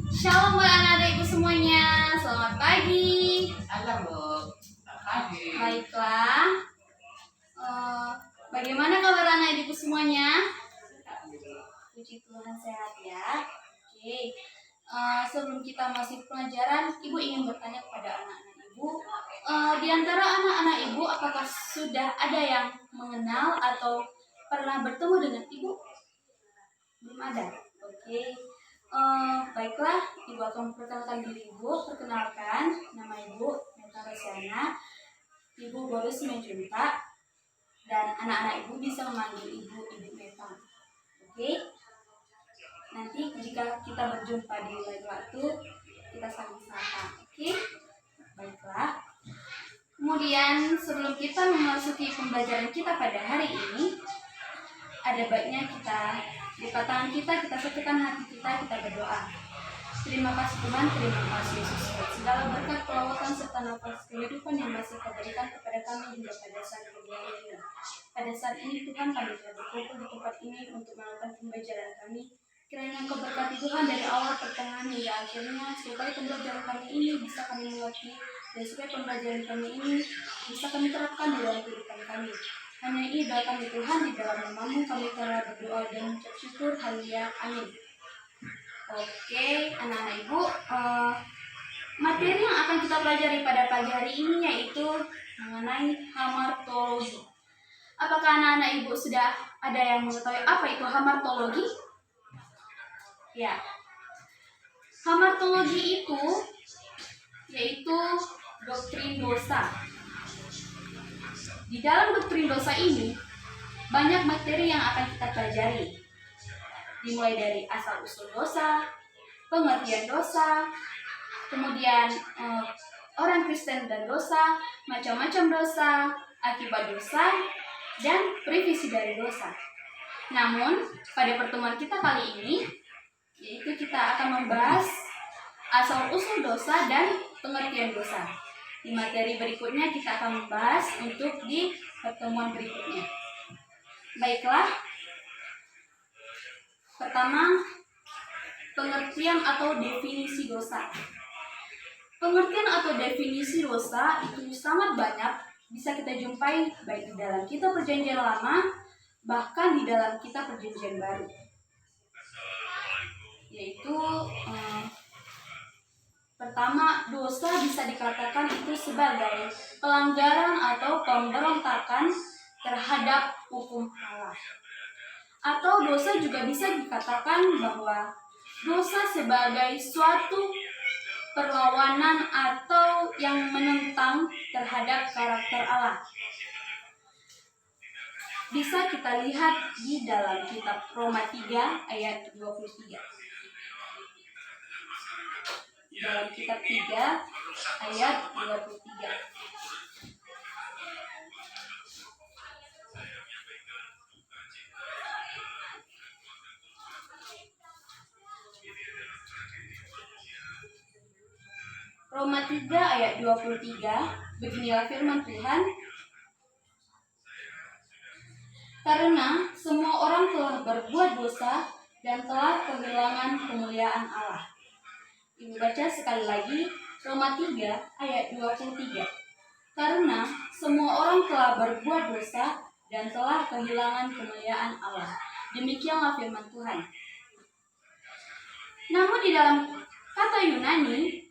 Shalom buat anak-adikku semuanya, selamat pagi. Halo, selamat pagi. Baiklah, bagaimana kabar anak-adikku semuanya? Puji Tuhan sehat ya. Oke, sebelum kita masuk pelajaran, Ibu ingin bertanya kepada anak-anak Ibu. Di antara anak-anak Ibu, apakah sudah ada yang mengenal atau pernah bertemu dengan Ibu? Belum ada. Oke. Baiklah, Ibu akan memperkenalkan diri Ibu. Perkenalkan, nama Ibu Meta Rosiana. Ibu Boris Simanjuntak, dan anak-anak Ibu bisa memanggil Ibu Meta. Oke? Nanti jika kita berjumpa di lain waktu, kita saling sapa. Oke? Baiklah. Kemudian sebelum kita memasuki pembelajaran kita pada hari ini, ada baiknya kita buka tangan kita satukan hati kita berdoa. Terima kasih Tuhan, terima kasih Yesus buat segala berkat, perawatan serta nafas kehidupan yang masih Kau berikan kepada kami hingga pada saat pagi hari ini. Pada saat ini Tuhan, kami telah berkumpul di tempat ini untuk melakukan pembelajaran kami. Kiranya Engkau berkati Tuhan dari awal pertengahan hingga akhirnya, supaya pembelajaran kami ini bisa kami mengerti dan supaya pembelajaran kami ini bisa kami terapkan di dalam kehidupan kami. Hanya ini doa kami Tuhan, di dalam nama-Mu kami telah berdoa dan mengucap syukur. Haleluya, amin. Oke, anak-anak Ibu, materi yang akan kita pelajari pada pagi hari ini yaitu mengenai hamartologi. Apakah anak-anak Ibu sudah ada yang mengetahui apa itu hamartologi? Ya, hamartologi itu yaitu doktrin dosa. Di dalam doktrin dosa ini banyak materi yang akan kita pelajari, dimulai dari asal-usul dosa, pengertian dosa, kemudian orang Kristen dan dosa, macam-macam dosa, akibat dosa, dan previsi dari dosa. Namun, pada pertemuan kita kali ini, yaitu kita akan membahas asal-usul dosa dan pengertian dosa. Di materi berikutnya kita akan membahas untuk di pertemuan berikutnya. Baiklah, pertama, pengertian atau definisi dosa. Pengertian atau definisi dosa itu sangat banyak, bisa kita jumpai baik di dalam kitab Perjanjian Lama, bahkan di dalam kitab Perjanjian Baru. Yaitu pertama, dosa bisa dikatakan itu sebagai pelanggaran atau pemberontakan terhadap hukum Allah. Atau dosa juga bisa dikatakan bahwa dosa sebagai suatu perlawanan atau yang menentang terhadap karakter Allah. Bisa kita lihat di dalam kitab Roma 3 ayat 23. Dalam kitab 3 ayat 23. Roma 3 ayat 23, beginilah firman Tuhan. Karena semua orang telah berbuat dosa dan telah kehilangan kemuliaan Allah. Ibu baca sekali lagi, Roma 3 ayat 23. Karena semua orang telah berbuat dosa dan telah kehilangan kemuliaan Allah. Demikianlah firman Tuhan. Namun di dalam kata Yunani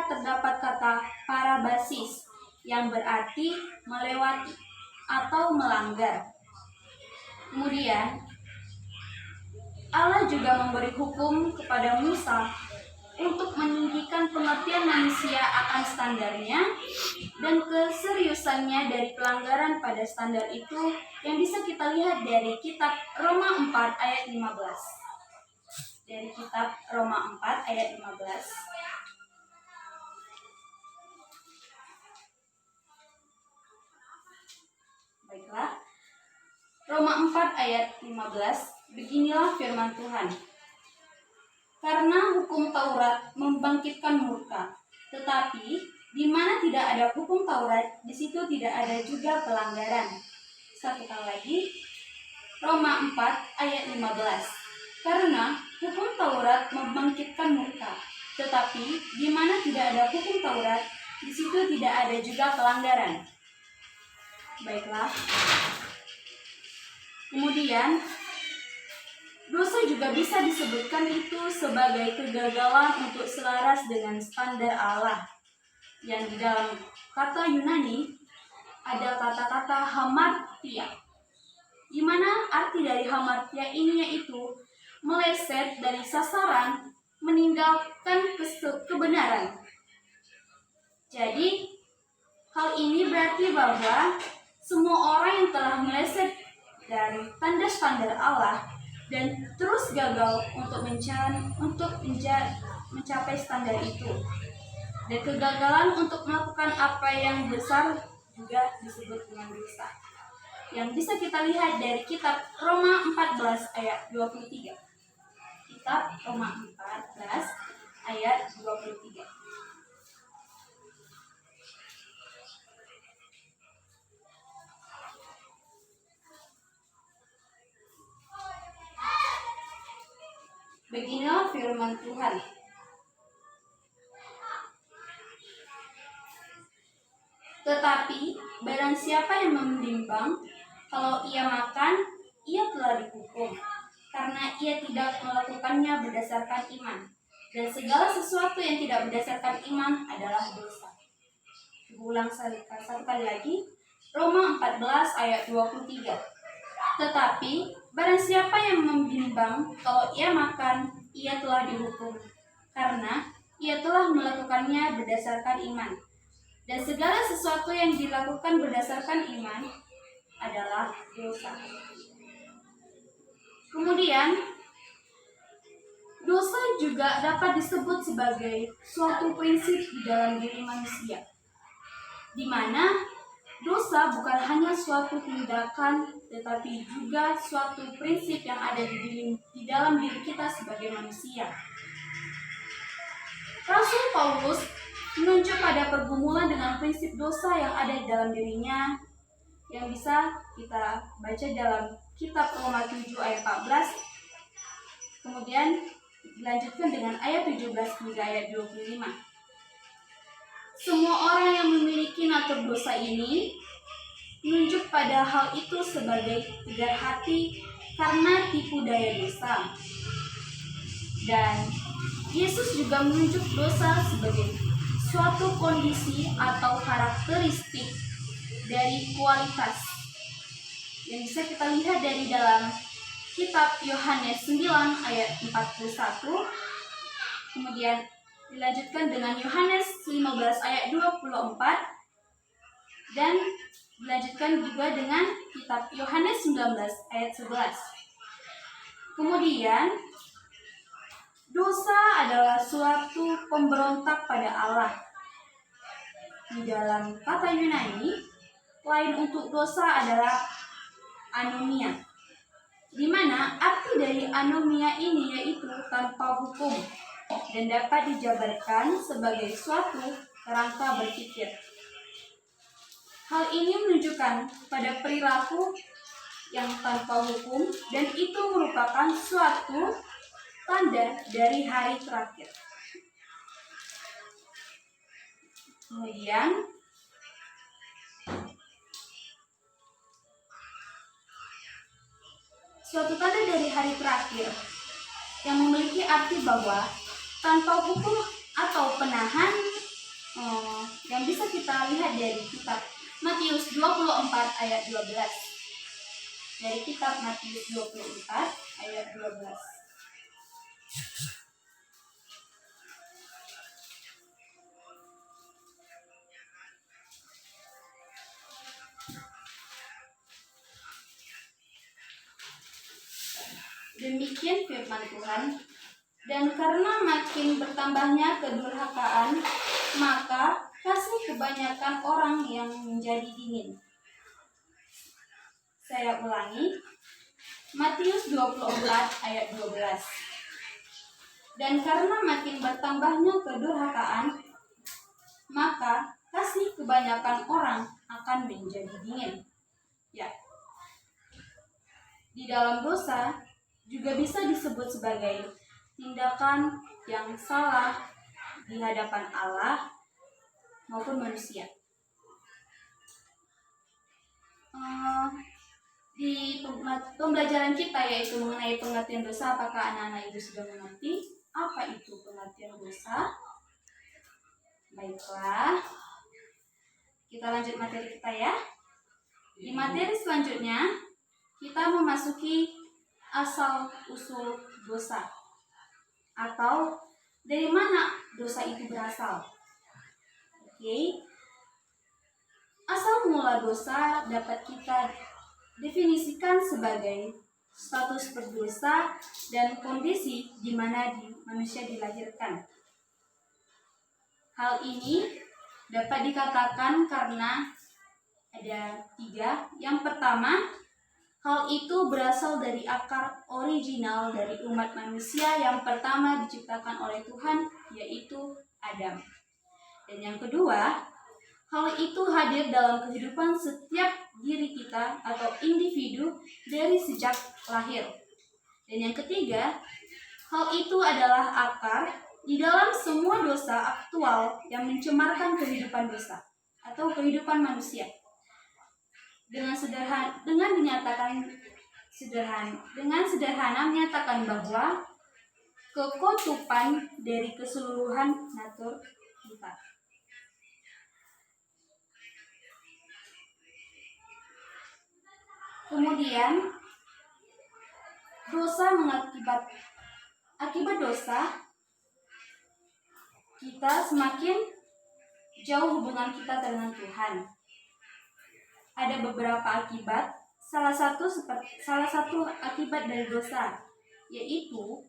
terdapat kata parabasis yang berarti melewati atau melanggar. Kemudian Allah juga memberi hukum kepada Musa untuk meninggikan pengertian manusia akan standarnya dan keseriusannya dari pelanggaran pada standar itu yang bisa kita lihat dari kitab Roma 4 ayat 15. Dari kitab Roma 4 ayat 15. Baiklah. Roma 4 ayat 15, beginilah firman Tuhan. Karena hukum Taurat membangkitkan murka, tetapi di mana tidak ada hukum Taurat, di situ tidak ada juga pelanggaran. Satu kali lagi, Roma 4 ayat 15. Karena hukum Taurat membangkitkan murka, tetapi di mana tidak ada hukum Taurat, di situ tidak ada juga pelanggaran. Baiklah. Kemudian, dosa juga bisa disebutkan itu sebagai kegagalan untuk selaras dengan standar Allah. Yang di dalam kata Yunani ada kata-kata hamartia, di mana arti dari hamartia ini yaitu meleset dari sasaran, meninggalkan kebenaran. Jadi, hal ini berarti bahwa semua orang yang telah meleset dari tanda standar Allah dan terus gagal untuk mencapai standar itu, dan kegagalan untuk melakukan apa yang besar juga disebut dengan dosa. Yang bisa kita lihat dari kitab Roma 14 ayat 23. Kitab Roma 14 ayat 23. Beginilah firman Tuhan. Tetapi barang siapa yang membimbang, kalau ia makan, ia telah dihukum, karena ia tidak melakukannya berdasarkan iman. Dan segala sesuatu yang tidak berdasarkan iman adalah dosa. Ulang satu kali lagi, Roma 14 ayat 23. Tetapi barang siapa yang membimbang, kalau ia makan, ia telah dihukum, karena ia telah melakukannya berdasarkan iman. Dan segala sesuatu yang dilakukan berdasarkan iman adalah dosa. Kemudian, dosa juga dapat disebut sebagai suatu prinsip di dalam diri manusia, di mana dosa bukan hanya suatu tindakan, tetapi juga suatu prinsip yang ada di dalam diri kita sebagai manusia. Rasul Paulus menunjuk pada pergumulan dengan prinsip dosa yang ada di dalam dirinya, yang bisa kita baca dalam kitab Roma 7 ayat 14. Kemudian dilanjutkan dengan ayat 17 hingga ayat 25. Semua orang yang memiliki natur dosa ini menunjuk pada hal itu sebagai tegar hati karena tipu daya dosa. Dan Yesus juga menunjuk dosa sebagai suatu kondisi atau karakteristik dari kualitas yang bisa kita lihat dari dalam kitab Yohanes 9 ayat 41, kemudian dilanjutkan dengan Yohanes 15 ayat 24, dan dilanjutkan juga dengan kitab Yohanes 19 ayat 11. Kemudian, dosa adalah suatu pemberontak pada Allah. Di dalam kata Yunani, lain untuk dosa adalah anomia, di mana arti dari anomia ini yaitu tanpa hukum dan dapat dijabarkan sebagai suatu kerangka berpikir. Hal ini menunjukkan pada perilaku yang tanpa hukum, dan itu merupakan suatu tanda dari hari terakhir. Kemudian, suatu tanda dari hari terakhir yang memiliki arti bahwa tanpa hukum atau penahan, yang bisa kita lihat dari kitab Matius 24 ayat 12. Dari kitab Matius 24 ayat 12. Demikian firman Tuhan. Dan karena makin bertambahnya kedurhakaan, maka kasih kebanyakan orang yang menjadi dingin. Saya ulangi, Matius 24 ayat 12. Dan karena makin bertambahnya kedurhakaan, maka kasih kebanyakan orang akan menjadi dingin. Ya. Di dalam dosa juga bisa disebut sebagai tindakan yang salah di hadapan Allah maupun manusia. Di pembelajaran kita yaitu mengenai pengertian dosa, apakah anak-anak ibu sudah mengerti apa itu pengertian dosa? Baiklah, kita lanjut materi kita ya. Di materi selanjutnya kita memasuki asal usul dosa atau dari mana dosa itu berasal. Oke. Asal mula dosa dapat kita definisikan sebagai status berdosa dan kondisi di mana manusia dilahirkan. Hal ini dapat dikatakan karena ada 3. Yang pertama, hal itu berasal dari akar original dari umat manusia yang pertama diciptakan oleh Tuhan, yaitu Adam. Dan yang kedua, hal itu hadir dalam kehidupan setiap diri kita atau individu dari sejak lahir. Dan yang ketiga, hal itu adalah akar di dalam semua dosa aktual yang mencemarkan kehidupan dosa atau kehidupan manusia. Dengan sederhana menyatakan bahwa kekotupan dari keseluruhan natur kita. Kemudian dosa akibat dosa kita semakin jauh hubungan kita dengan Tuhan. Ada beberapa akibat. Salah satu akibat dari dosa yaitu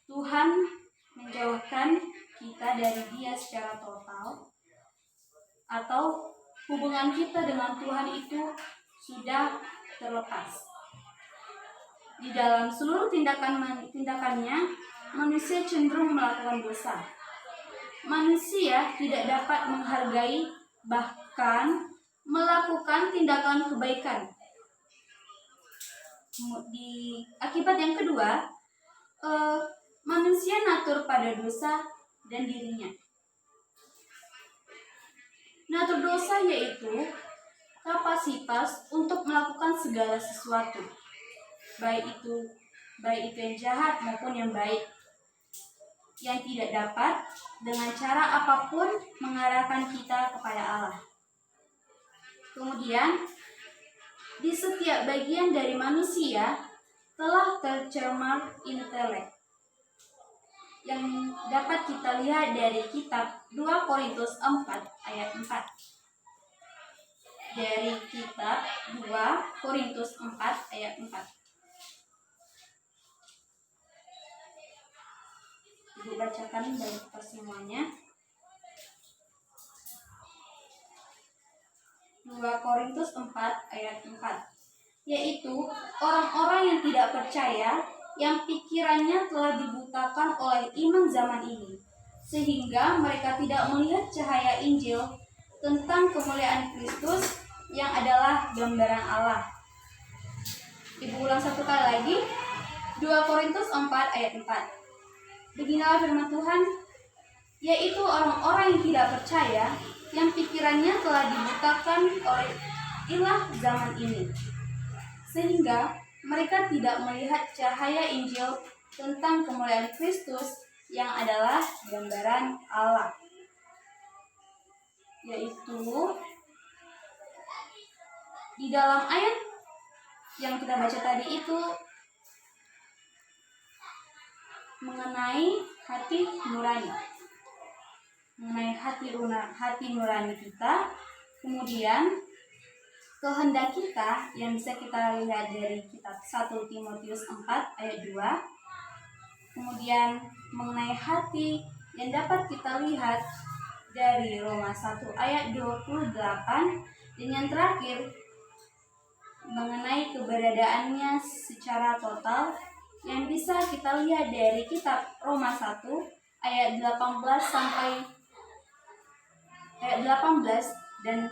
Tuhan menjauhkan kita dari Dia secara total, atau hubungan kita dengan Tuhan itu sudah terlepas. Di dalam seluruh tindakannya, manusia cenderung melakukan dosa. Manusia tidak dapat menghargai bahkan melakukan tindakan kebaikan. Di akibat yang kedua, manusia natur pada dosa dan dirinya. Natur dosa yaitu kapasitas untuk melakukan segala sesuatu, baik itu yang jahat maupun yang baik, yang tidak dapat dengan cara apapun mengarahkan kita kepada Allah. Kemudian, di setiap bagian dari manusia telah tercemar intelek, yang dapat kita lihat dari kitab 2 Korintus 4 ayat 4. Dari kitab 2 Korintus 4 ayat 4. Ibu bacakan bagi kita semuanya. 2 Korintus 4 ayat 4. Yaitu orang-orang yang tidak percaya, yang pikirannya telah dibutakan oleh iman zaman ini, sehingga mereka tidak melihat cahaya Injil tentang kemuliaan Kristus yang adalah gambaran Allah. Ibu ulang satu kali lagi. 2 Korintus 4 ayat 4. Beginilah firman Tuhan, yaitu orang-orang yang tidak percaya, yang pikirannya telah dibutakan oleh ilah zaman ini, sehingga mereka tidak melihat cahaya Injil tentang kemuliaan Kristus yang adalah gambaran Allah. Yaitu di dalam ayat yang kita baca tadi itu mengenai hati nurani. Mengenai hati nurani kita, kemudian kehendak kita yang bisa kita lihat dari kitab 1 Timotius 4 ayat 2. Kemudian mengenai hati yang dapat kita lihat dari Roma 1 ayat 28. Dan yang terakhir mengenai keberadaannya secara total yang bisa kita lihat dari kitab Roma 1 ayat 18 sampai ayat 18 dan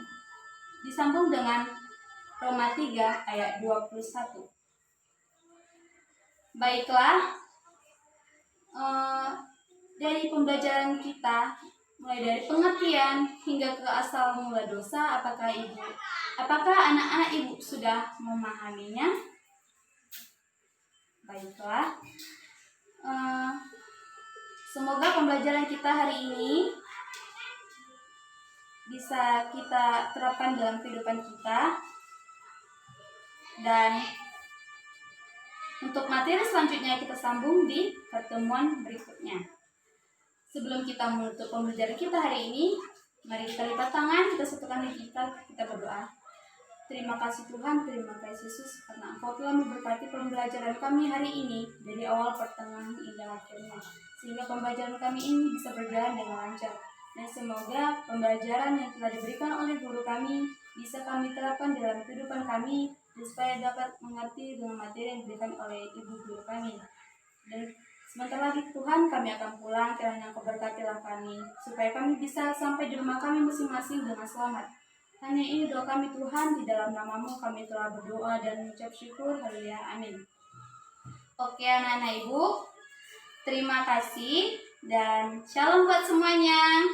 disambung dengan Roma 3 ayat 21. Baiklah, dari pembelajaran kita, mulai dari pengertian hingga ke asal mula dosa, apakah anak-anak ibu sudah memahaminya? Baiklah, semoga pembelajaran kita hari ini bisa kita terapkan dalam kehidupan kita. Dan untuk materi selanjutnya kita sambung di pertemuan berikutnya. Sebelum kita menutup pembelajaran kita hari ini, mari kita lipat tangan, kita satukan diri kita berdoa. Terima kasih Tuhan, terima kasih Yesus, karena Engkau telah memberkati pembelajaran kami hari ini dari awal, pertengahan, hingga akhirnya, sehingga pembelajaran kami ini bisa berjalan dengan lancar. Dan semoga pembelajaran yang telah diberikan oleh guru kami bisa kami terapkan dalam kehidupan kami, dan supaya dapat mengerti dengan materi yang diberikan oleh ibu guru kami. Dan sebentar lagi Tuhan kami akan pulang, kiranya Engkau berkatilah kami, supaya kami bisa sampai di rumah kami masing-masing dengan selamat. Hanya ini doa kami Tuhan, di dalam nama-Mu kami telah berdoa dan mengucap syukur. Haleluya, amin. Oke anak-anak ibu, terima kasih dan shalom buat semuanya.